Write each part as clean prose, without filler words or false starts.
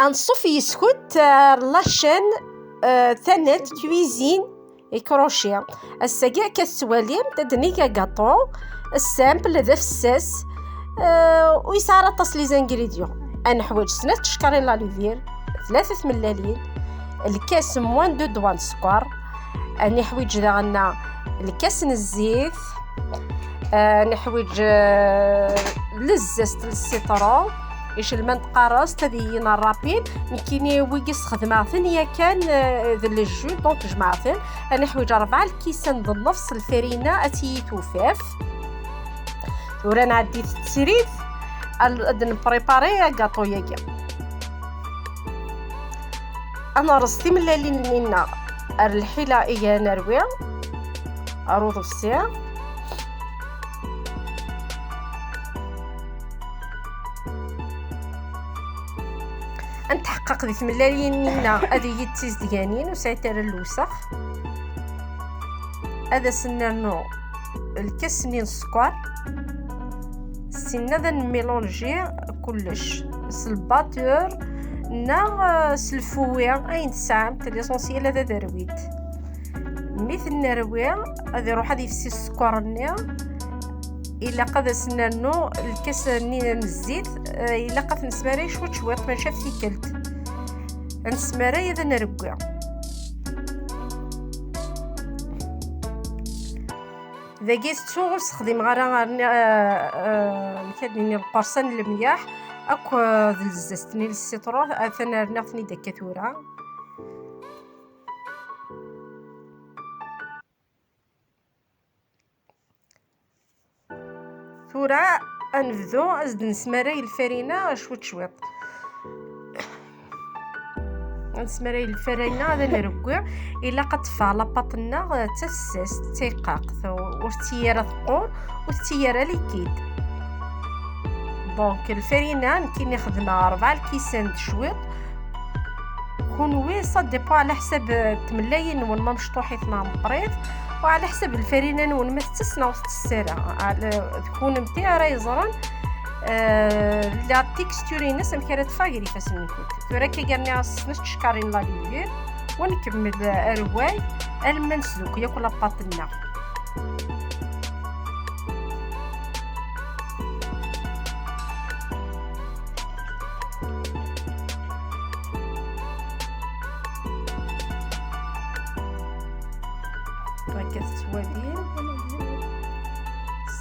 انصف يسكت لاشين ثانت كويزين كروشيه الساقع كالسواليم تدنيكا كاطو السامبل ذا فساس ويسعر تصلي زانغريديون. انا حوايج سنة تشكرين لاليفير 3 ملالين الكاس موان دو دوان سكر. اني حوايج داغنا الكاس الزيت نحويج لزست السيترون ايش المنطقه تدين الرابيد مكيني ويقص خدمه ثانيه كان ذا الجو دونك جماعتين. انا حويج 4 الكيسان ذا النص الفرينه اتي توفاف ورا نعدي التسريد ادن بريباري غاطو ياكي. انا رصتي من لينا الحيله ايا نروي اروض الساعه نتحقق ذي ثملالين لنا هذه يتيز ديانين وسايتر اللوسخ هذا سنرنو الكسنين السكر سنة ذا نميلونجي كلش الباتور نا سلفويا اين سام ليسونسيال هذا درويت مثل نروي هذا روح هذه في السكر إلا قد سنانو الكاس نين الزيت إلا قد نسماري شويط ما شاف ثيكلت نسماري إذا نرقع إذا جيت تشوغ استخدم غير نكادني القرصان المياح أكو ذي الزستني للسيترو أثناء نغثني دكاتورة ثورة أنفذو أزد نسماري الفرينة شويط نسماري الفرينة هذا نرقع إلا قد فعل بطنا تسس تيقاق وستيارة ثقور وستيارة ليكيد دونك الفرينة نكين نخدمها 4 الكيسان شويط كونوي صديبو على حساب تملاين وين ما مشطوحي 2 مقريض وعلى حسب الفرينة نون ما تسسنا وسط السارة تكون متاع راه يزرن لا تيكستوري ناس مكانت فاغري فاسن كنت ثورا كي قالني نص تشكارين لا ليفير ونكمل رواي المنسلوك ياكل باطنا كتسوالي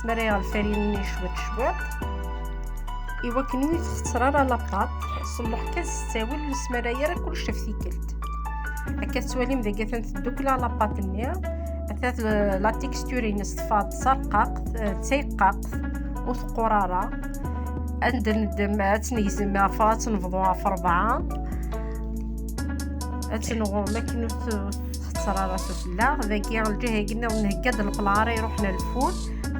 سمريها الفريني شويط ايوا كنوي تختصرها لاباط صلح كتساوي السمرايه راه كلشي فيكلت هكا تسوالي مذاك تندوك لا لاباط نيا اثاث لا تيكستوري نصفات سرقاق تيقاق وثقراره عندنا دمات نيزمها فات نفضوها في 4 اتنغو ما كنو تختصرها سفلا ذاكي الجهه قلنا ونهكاد البلاري رحنا للفول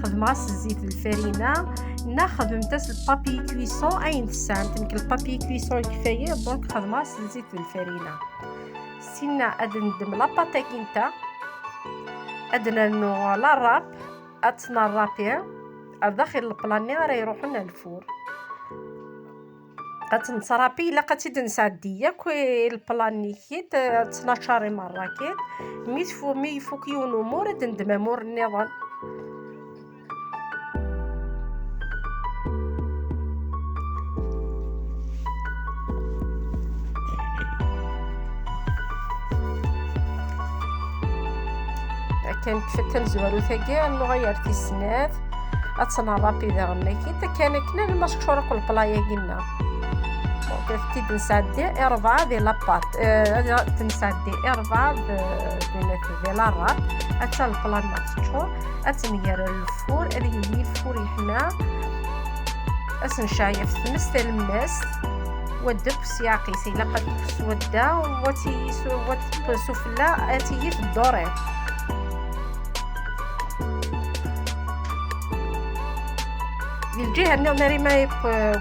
خدمه الزيت الفرينه ناخذ نتاس البابي كويسون اين سام تنك البابي كويسون كفايه دونك خدمه الزيت الفرينه سينا ادندم لا باتاكينتا ادنا نو لا راب اتنا الرابيع داخل البلاني راه يروحوا لنا الفور قتنصرابي الا قتيد نسعديه كوي البلاني كيت 12 مره كيت مي فوكيون امور تندم امور النظام كانت فتن زوالو ثاقي انو غيرتي السناف اتنا رابي داغنا كي كان كنا المشكوره كل بلايا قلنا كيف تنسدي 4 ديال لاباط تنسدي 4 ديال الراب حتى البلان ماتشور اتنير الفور اللي الفور يحنا اسنشايف تمس الماس ودب سياقي سي لقد سودا وتي سفلا اتي في الدورين الجهه ناري ما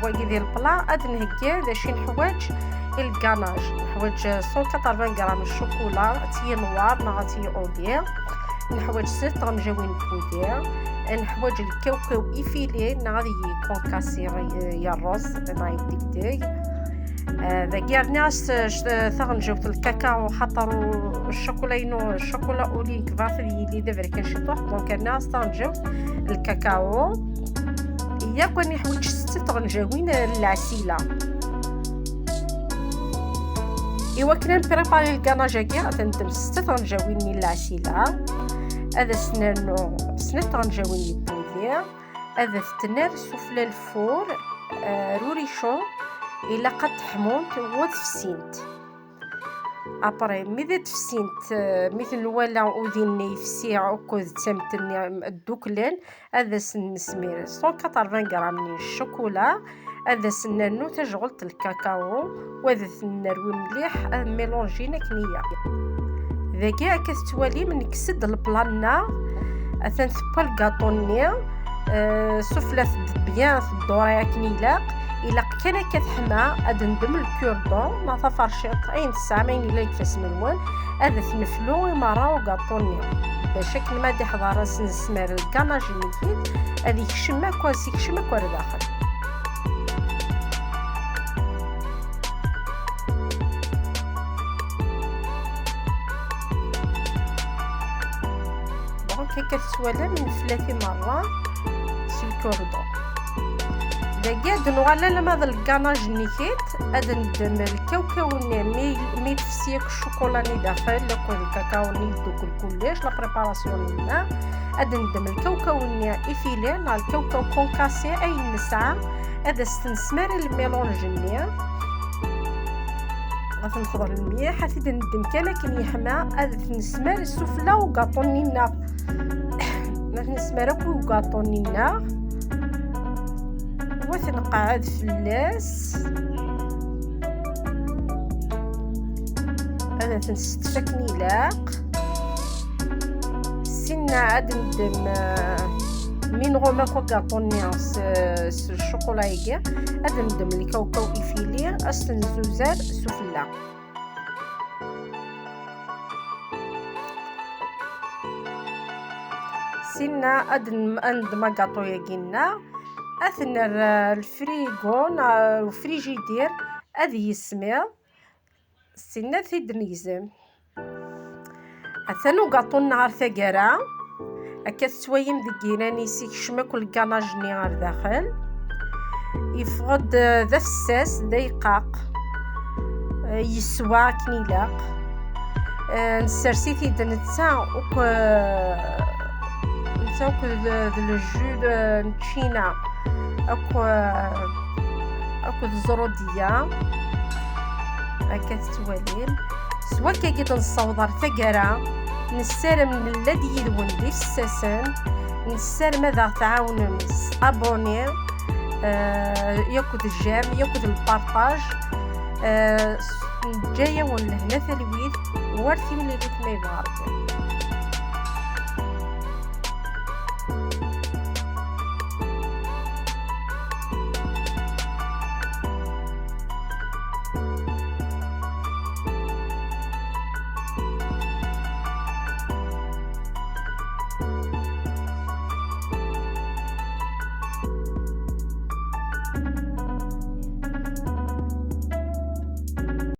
واقي ديال البلا ادن هكا داشين حوايج الكاناج حوايج 180 غرام الشوكولا تي نوار نغاتي اودير نحوايج 6 غنجاوين بودير نحوايج الكاوكاو ايفيلي نغادي كونكاسي يا الرز ما يديك ذاك ناس ثغنجوت الكاكاو حطروا الشوكولا اولينك فافي اللي دابا كان شي طوح دونك الناس ثغنجوت الكاكاو ياك راني حويج 6 تغنجاوين العسيله. ايوا كنا نبريباري الكناجه كي غتندم 6 تغنجاوين من العسيله. هذا سنانو 6 تغنجاوين يبودي. هذا ثنار سفلى الفور روريشو الا قد حمونت وتفسينت ابري ميدا تفسينت مثل ولا اوديني فسيع وكود تمتني الدوكلان. هذا سمير 180 غرام من الشوكولا. هذا سنانو تشغلت الكاكاو وهذا سنروي مليح ميلونجينا كنيه ذاكيا كتوالي من كسد البلانا اثن ثبا الكاطوني سفلة بيان الدورية كنيلاق إلا كان كتحمى أد ندم الكوردون ما فرشيط أين السامين إلا يكفاس منوان هذا تنفلو إمارا وكاطوني بشكل ما دي حضارة سنسمار الكناجي نكيد هذي كشمة كواسي كشمة كوار داخل. كتسوالا من 3 مرة في الكوردون داكيا دنوغالا لما هذا الكاناج نيكيت هذا ندم الكاوكاو مي تفسيك الشوكولاني داخل لكل الكاكاو ني دوك كلش لا بريباراسيون لنا هذا ندم الكاوكاو ني افيلي مع الكاوكاو كونكاسي اي نسعه هذا استنسمار الميلونج ني غنخضر المياه حتى ندم كان يحمى هذا تنسمار السفلى وكاطوني النار نسمارك وكاطوني النار وتنقعد فلاس انا تنستفك نيلاق سنة عاد ندم من غوماك وكاطوني الشوكولايكي هذا ندم الكاوكاو افيلي اصلا زوزار سفلى سنة أندما قاطو يقينا أثنى الفريغون الفريجيدير هذه يسمى سنة ثيدنيزم أثنو قاطو النهار ثقرا أكاد سويم ذكينا نيسيك شمك والكناجني غار داخل يفقد ذا فساس ذا يقاق يسوى كنيلاق نسرسي ثيدا نتسا نتاوك لو جو نتشينا اكو الزروديه هكا تتوالين سوا كيقيد نصوضر ثقرا نسال من الذي يلون دي الساسن نسال ماذا تعاون ابوني ياخذ الجيم ياخذ البارطاج جايه ولا هنا ثلويث ورثي من اللي ما يبغى